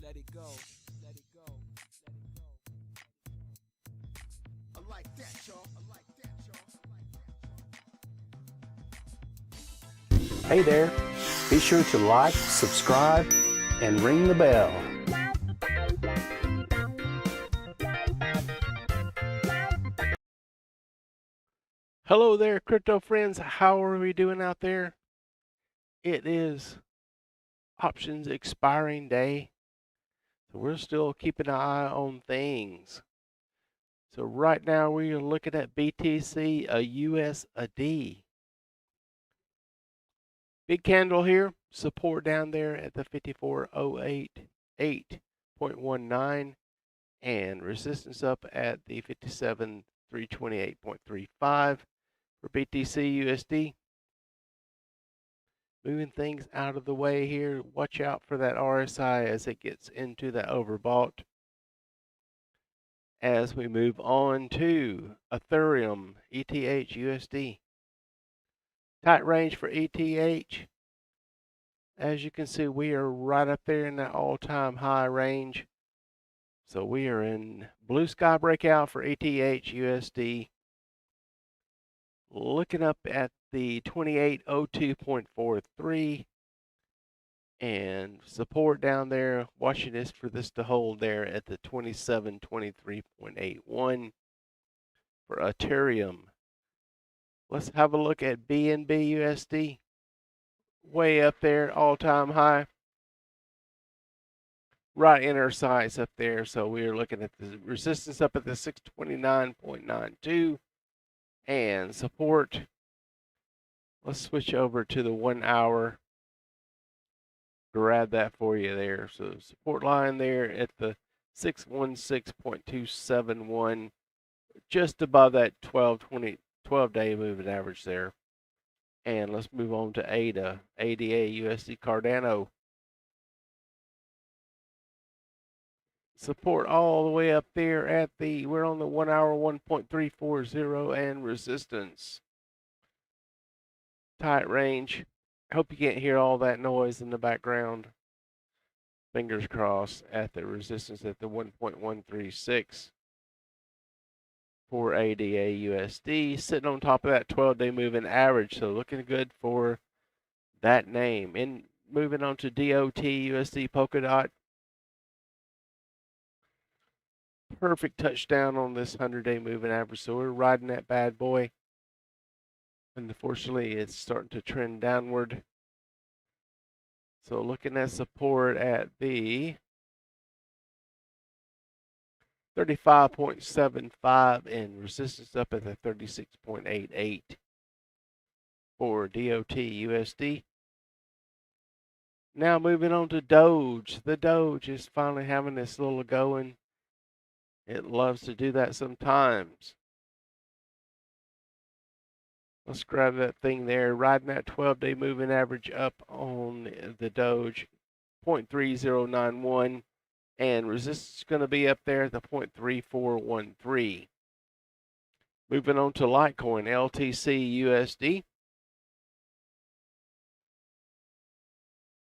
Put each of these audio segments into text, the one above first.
let it go, let it go, let it go. I like that, y'all. I like that, y'all. Hey there, be sure to like, subscribe, and ring the bell. Hello there, crypto friends. How are we doing out there? It is options expiring day, so we're still keeping an eye on things. So right now we are looking at BTC, a USD. Big candle here, support down there at the 5408.8.19 and resistance up at the 57,328.35 for BTC USD. Moving things out of the way here. Watch out for that RSI as it gets into that overbought. As we move on to Ethereum, ETH USD. Tight range for ETH. As you can see, we are right up there in that all-time high range. So we are in blue sky breakout for ETH USD. Looking up at the 2802.43 and support down there. Watching this for this to hold there at the 2723.81 for Ethereum. Let's have a look at BNB USD. Way up there, all-time high. Right in our sights up there. So we are looking at the resistance up at the 629.92 and support. Let's switch over to the 1 hour. Grab that for you there. So support line there at the 616.271, just above that 12-day moving average there. And let's move on to ADA, ADA USD Cardano. Support all the way up there at the, we're on the 1 hour 1.340 and resistance. Tight range. I hope you can't hear all that noise in the background. Fingers crossed at the resistance at the 1.136 for ADA USD. Sitting on top of that 12-day moving average. So looking good for that name. And moving on to DOT USD PolkaDot. Perfect touchdown on this 100-day moving average. So we're riding that bad boy. Unfortunately, it's starting to trend downward. So looking at support at the 35.75 and resistance up at the 36.88 for DOT USD. Now moving on to Doge. The Doge is finally having this little going. It loves to do that sometimes. Let's grab that thing there, riding that 12-day moving average up on the Doge, 0.3091, and resistance is going to be up there at the 0.3413. Moving on to Litecoin, LTC USD.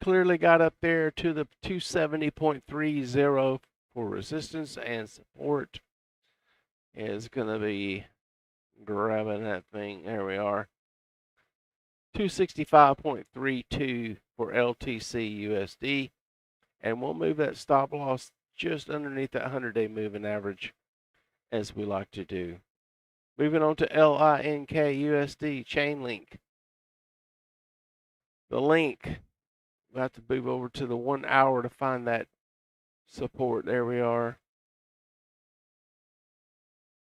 Clearly got up there to the 270.30 for resistance, and support is going to be grabbing that thing. There we are. 265.32 for LTC USD. And we'll move that stop loss just underneath that 100-day moving average, as we like to do. Moving on to LINK USD, Chainlink. The link, we'll have to move over to the 1 hour to find that support. There we are.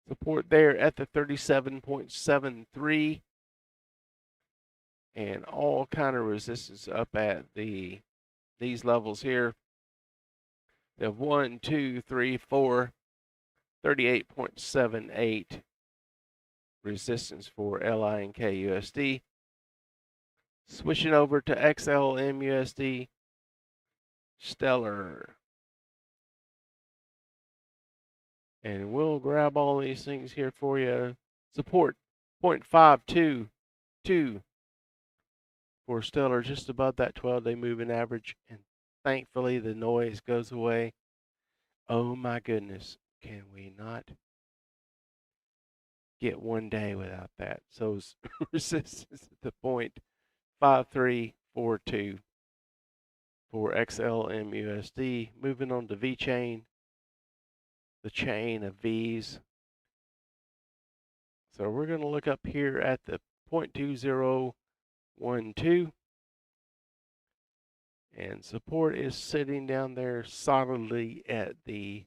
Support there at the 37.73. And all kind of resistance up at these levels here. The 1, 2, 3, 4, 38.78 resistance for LINK USD. Switching over to XLM USD, Stellar. And we'll grab all these things here for you. Support 0.522 for Stellar, just above that 12-day moving average. And Thankfully, the noise goes away. Oh my goodness, can we not get one day without that? So resistance at the 0.5342 for XLM USD. Moving on to Vechain, the chain of V's. So we're going to look up here at the 0.2012, and support is sitting down there solidly at the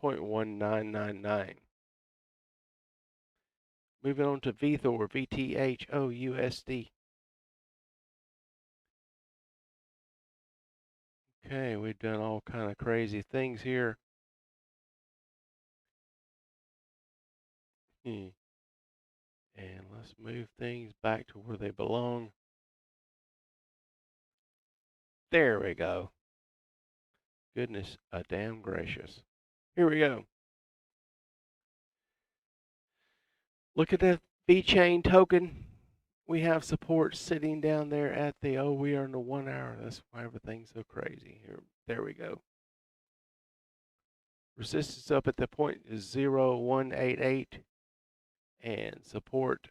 0.1999. Moving on to Vethor, VTHO USD. Okay, we've done all kind of crazy things here. And let's move things back to where they belong. There we go. Goodness, damn gracious. Here we go. Look at that Vechain token. We have support sitting down there at the, we are in the 1 hour. That's why everything's so crazy. Here, there we go. Resistance up at the 0.0188 and support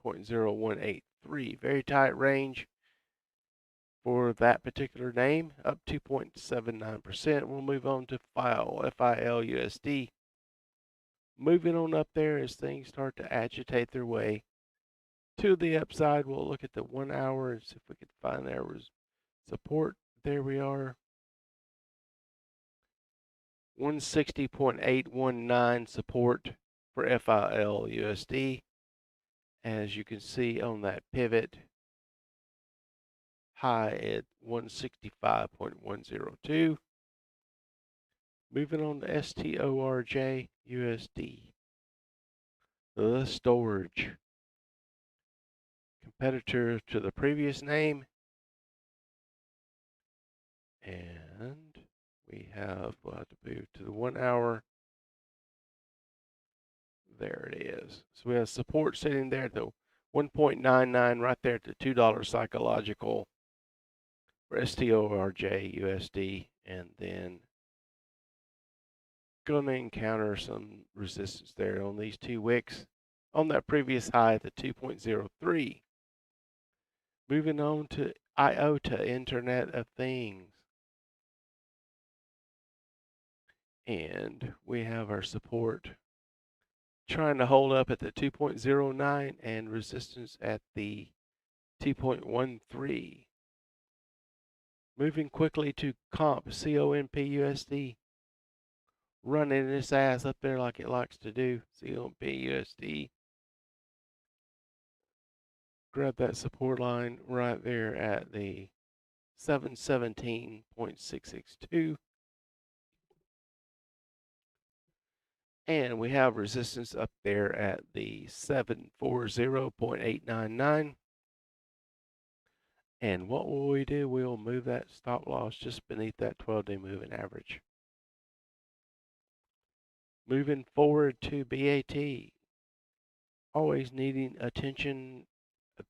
0.0183. Very tight range for that particular name, up 2.79%. We'll move on to FIL, FIL USD. Moving on up there as things start to agitate their way to the upside. We'll look at the 1 hour and see if we can find there was support. There we are. 160.819 support for FIL USD. As you can see on that pivot, high at 165.102. Moving on to Storj USD. The Storj. Competitor to the previous name. And we'll have to move to the 1 hour. There it is. So we have support sitting there at the 1.99 right there at the $2 psychological for Storj USD, and then going to encounter some resistance there on these two wicks on that previous high at the 2.03. Moving on to IOTA, Internet of Things. And we have our support trying to hold up at the 2.09 and resistance at the 2.13. Moving quickly to COMP, COMP-USD. Running its ass up there like it likes to do, COMP-USD. Grab that support line right there at the 717.662. And we have resistance up there at the 740.899. And what will we do? We'll move that stop loss just beneath that 12-day moving average. Moving forward to BAT. Always needing attention,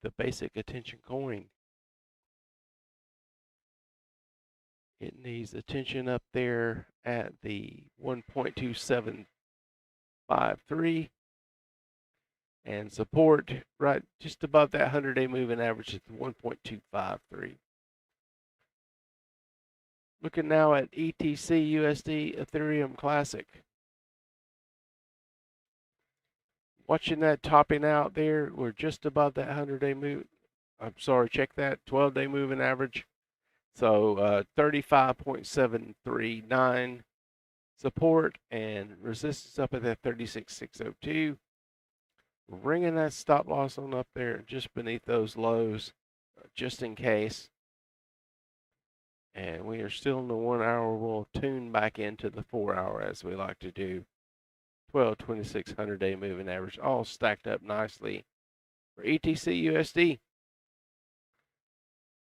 the basic attention coin. It needs attention up there at the 1.2753 and support right just above that 100-day moving average at the 1.253. Looking now at ETC USD Ethereum Classic. Watching that topping out there, we're just above that 100-day move. I'm sorry, check that 12-day moving average. So 35.739 support and resistance up at that 36.602. Bringing that stop loss on up there just beneath those lows, just in case. And we are still in the 1 hour. We'll tune back into the 4 hour as we like to do. 12, 26, 100-day moving average, all stacked up nicely for ETC USD.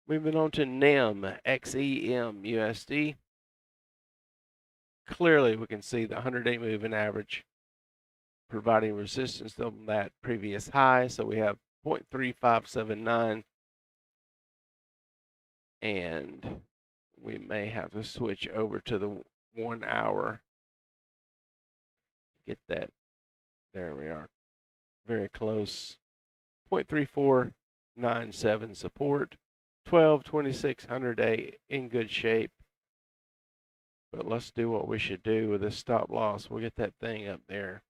Moving on to NEM, XEM USD. Clearly, we can see the 100-day moving average providing resistance on that previous high. So we have 0.3579. And we may have to switch over to the 1 hour. Get that. There we are. Very close. 0.3497 support. 12.26 day in good shape. But let's do what we should do with this stop loss. We'll get that thing up there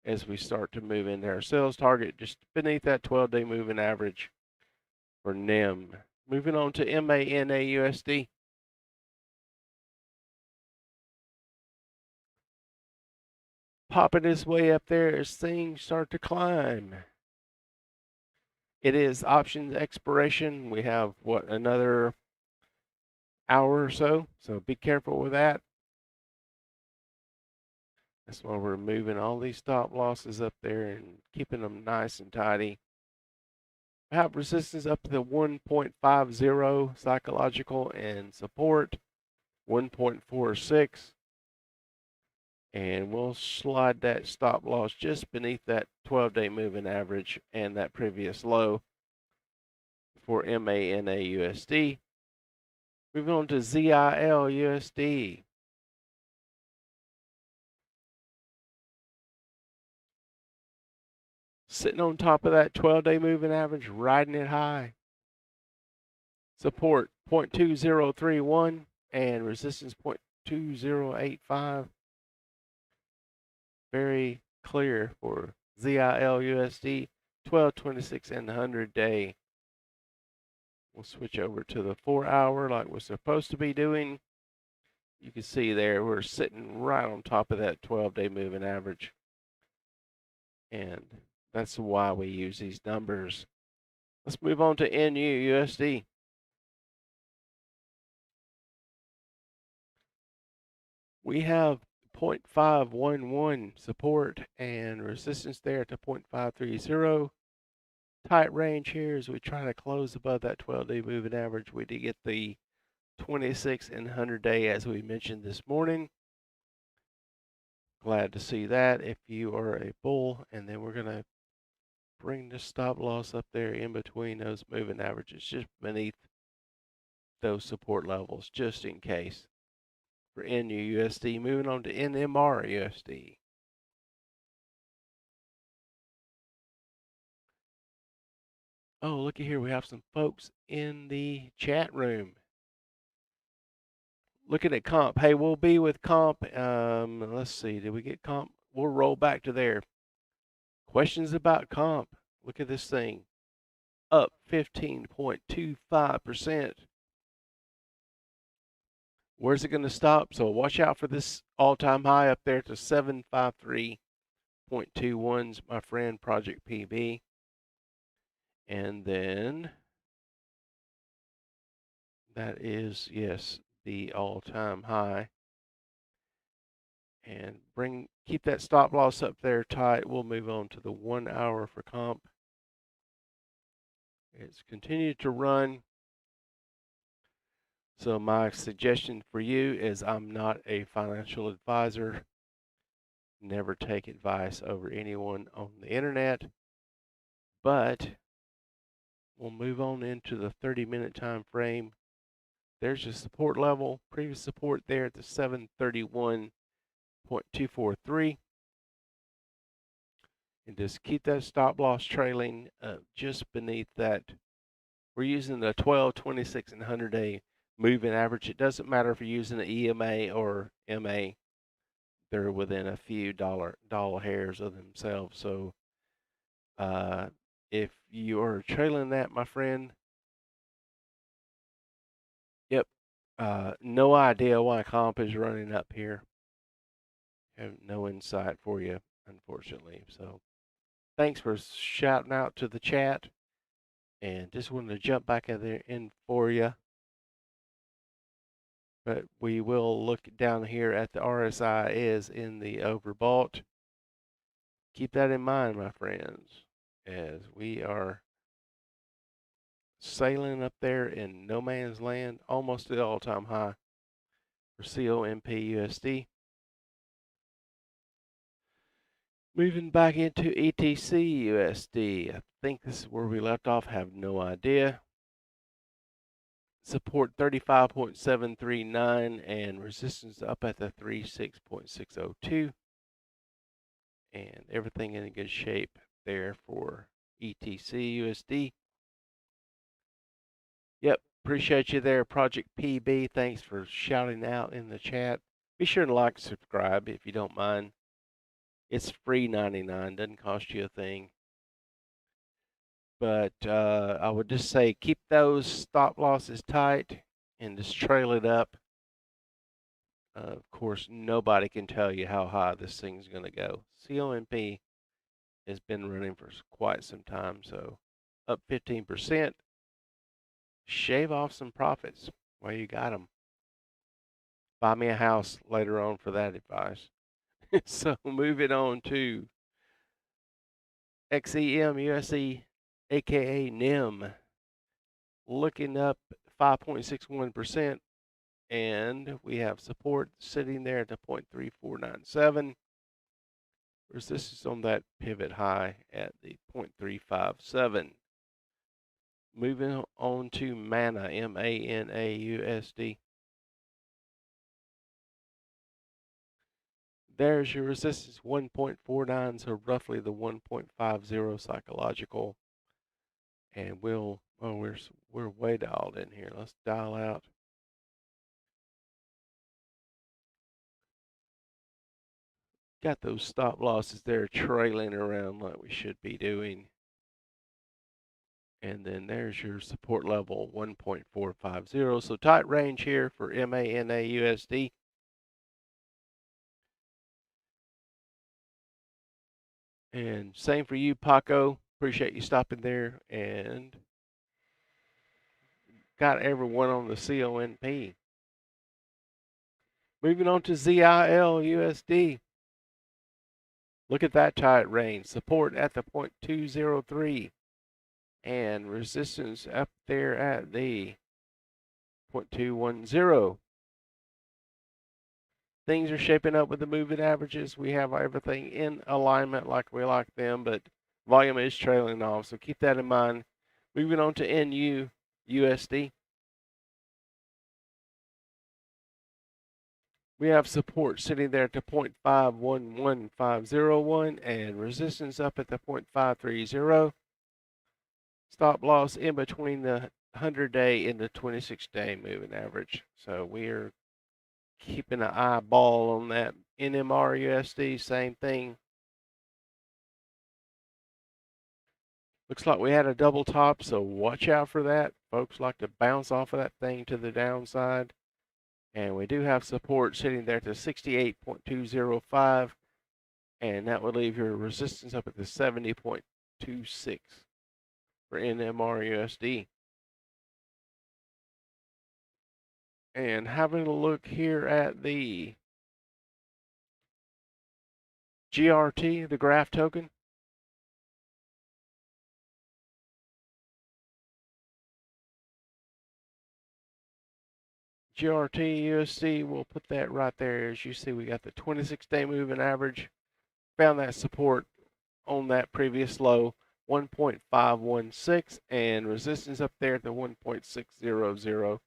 as we start to move into our sales target just beneath that 12-day moving average for NEM. Moving on to MANAUSD. Popping its way up there as things start to climb. It is options expiration. We have, what, another hour or so be careful with that. That's why we're moving all these stop losses up there and keeping them nice and tidy. We have resistance up to the 1.50 psychological and support 1.46. And we'll slide that stop loss just beneath that 12-day moving average and that previous low for MANAUSD. Moving on to ZILUSD. Sitting on top of that 12-day moving average, riding it high. Support 0.2031 and resistance 0.2085. Very clear for ZILUSD, 12.26 and the 100-day. We'll switch over to the 4 hour like we're supposed to be doing. You can see there we're sitting right on top of that 12-day moving average. And that's why we use these numbers. Let's move on to NUUSD. We have 0.511 support and resistance there at the 0.530. Tight range here as we try to close above that 12-day moving average. We did get the 26 and 100-day as we mentioned this morning. Glad to see that if you are a bull. And then we're going to bring the stop loss up there in between those moving averages, just beneath those support levels, just in case. For NUUSD, moving on to NMR USD. Oh, looky here, we have some folks in the chat room. Looking at comp. Hey, we'll be with comp. Let's see, did we get comp? We'll roll back to there. Questions about comp. Look at this thing. Up 15.25%. Where's it going to stop? So watch out for this all-time high up there to 753.21's my friend Project PB. And then that is, yes, the all-time high. And keep that stop loss up there tight. We'll move on to the 1 hour for comp. It's continued to run. So my suggestion for you is I'm not a financial advisor. Never take advice over anyone on the internet. But we'll move on into the 30-minute time frame. There's your support level. Previous support there at the 731.243. And just keep that stop loss trailing just beneath that. We're using the 12, 26, and 100-day moving average. It doesn't matter if you're using an EMA or MA. They're within a few dollar hairs of themselves. So if you are trailing that, my friend, yep, no idea why comp is running up here. Have no insight for you, unfortunately. So thanks for shouting out to the chat. And just wanted to jump back in for you. But we will look down here at the RSI is in the overbought. Keep that in mind, my friends, as we are sailing up there in no man's land, almost to the all-time high for COMP USD. Moving back into ETC USD. I think this is where we left off. Have no idea. support 35.739 and resistance up at the 36.602. And everything in good shape there for ETC USD. Yep, appreciate you there, Project PB. Thanks for shouting out in the chat. Be sure to like and subscribe if you don't mind. It's free 99, doesn't cost you a thing. But I would just say keep those stop losses tight and just trail it up. Of course, nobody can tell you how high this thing's going to go. COMP has been running for quite some time, so up 15%. Shave off some profits while you got them. Buy me a house later on for that advice. So moving on to XEM USD, aka NIM, looking up 5.61%, and we have support sitting there at the 0.3497. Resistance on that pivot high at the 0.357. Moving on to MANA, MANA USD. There's your resistance, 1.49, so roughly the 1.50 psychological. And we're way dialed in here. Let's dial out. Got those stop losses there trailing around like we should be doing. And then there's your support level, 1.450. So tight range here for MANA USD. And same for you, Paco. Appreciate you stopping there. And got everyone on the CONP. Moving on to ZIL USD. Look at that tight range. Support at the 0.203. And resistance up there at the 0.210. Things are shaping up with the moving averages. We have everything in alignment like we like them, but volume is trailing off, so keep that in mind. Moving on to NU USD. We have support sitting there at the 0.511501 and resistance up at the 0.530. Stop loss in between the 100-day and the 26-day moving average. So we're keeping an eyeball on that. NMR USD, same thing. Looks like we had a double top, so watch out for that. Folks like to bounce off of that thing to the downside. And we do have support sitting there to 68.205. And that would leave your resistance up at the 70.26 for NMR USD. And having a look here at the GRT, the graph token. GRT USD, we'll put that right there. As you see, we got the 26-day moving average. Found that support on that previous low, 1.516, and resistance up there at the 1.600.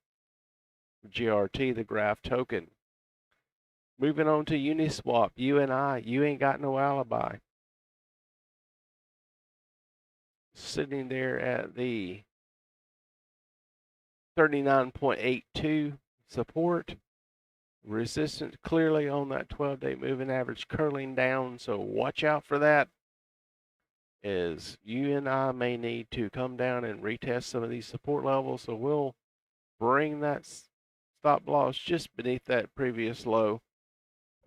GRT, the graph token. Moving on to Uniswap, UNI, you ain't got no alibi. Sitting there at the 39.82 support. Resistance clearly on that 12-day moving average curling down, so watch out for that. As you and I may need to come down and retest some of these support levels, so we'll bring that stop loss just beneath that previous low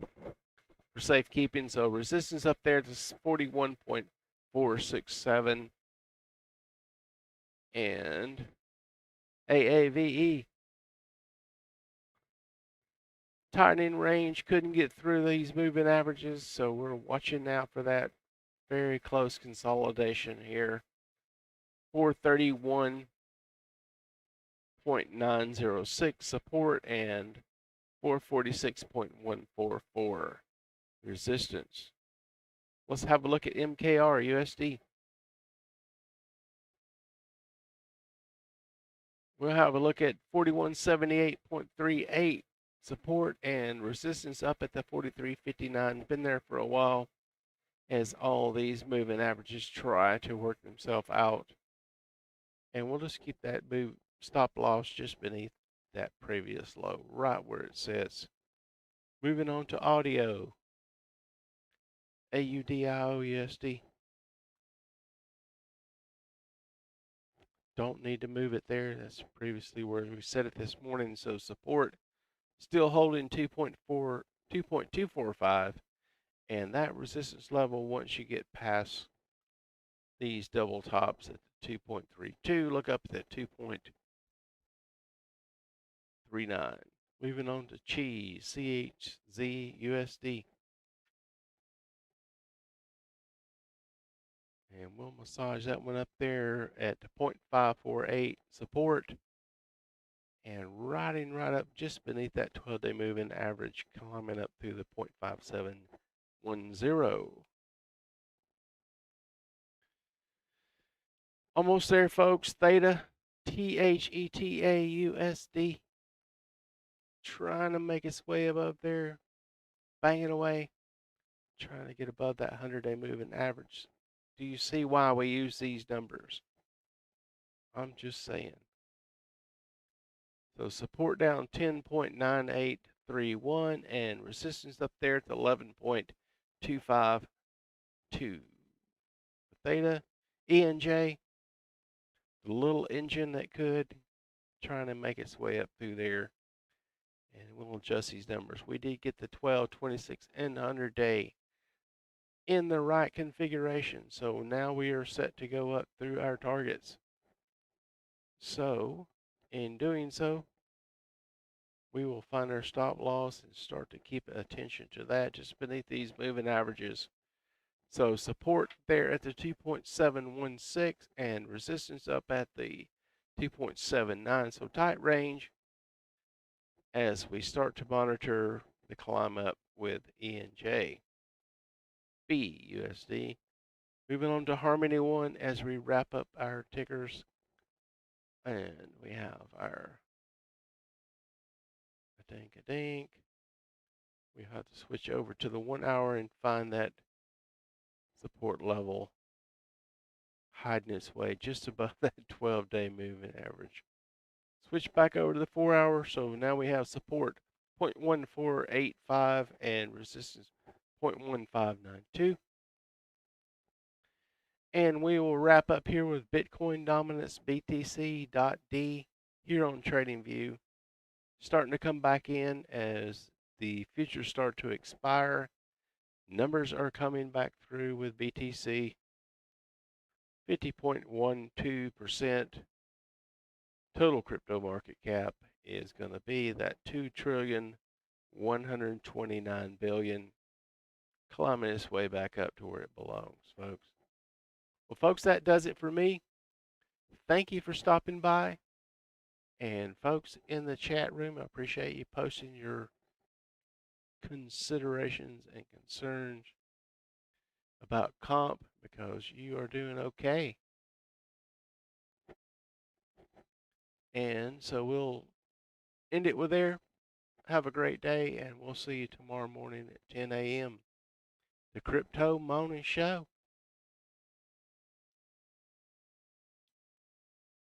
for safekeeping. So resistance up there to 41.467 and AAVE. Tightening range, couldn't get through these moving averages, so we're watching out for that very close consolidation here. 431.906 support and 446.144 resistance. Let's have a look at MKR USD. We'll have a look at 4178.38 support and resistance up at the 43.59. Been there for a while as all these moving averages try to work themselves out. And we'll just keep that move stop loss just beneath that previous low, right where it sits. Moving on to audio. AUDIOUSD. Don't need to move it there. That's previously where we set it this morning. So support still holding 2.245, and that resistance level once you get past these double tops at the 2.32, look up at 2.39. Moving on to Cheese, CHZUSD. And we'll massage that one up there at 0.548 support. And riding right up just beneath that 12-day moving average, climbing up through the 0.5710. Almost there, folks. Theta, THETAUSD, trying to make its way above there, banging away, trying to get above that 100-day moving average. Do you see why we use these numbers? I'm just saying. So support down 10.9831 and resistance up there at 11.252. Theta, ENJ, the little engine that could, trying to make its way up through there. And we'll adjust these numbers. We did get the 12, 26, and 100-day in the right configuration. So now we are set to go up through our targets. So in doing so, we will find our stop loss and start to keep attention to that just beneath these moving averages. So support there at the 2.716 and resistance up at the 2.79. So tight range as we start to monitor the climb up with ENJ. BUSD. Moving on to Harmony One as we wrap up our tickers. And we have our dink. We have to switch over to the 1 hour and find that support level hiding its way just above that 12-day moving average. Switch back over to the 4 hour. So now we have support 0.1485 and resistance 0.1592. And we will wrap up here with Bitcoin dominance, BTC.D here on TradingView. Starting to come back in as the futures start to expire. Numbers are coming back through with BTC. 50.12%. Total crypto market cap is going to be that $2.129 trillion, climbing its way back up to where it belongs, folks. Well, folks, that does it for me. Thank you for stopping by. And folks in the chat room, I appreciate you posting your considerations and concerns about comp because you are doing okay. And so we'll end it with there. Have a great day, and we'll see you tomorrow morning at 10 a.m. The Crypto Morning Show.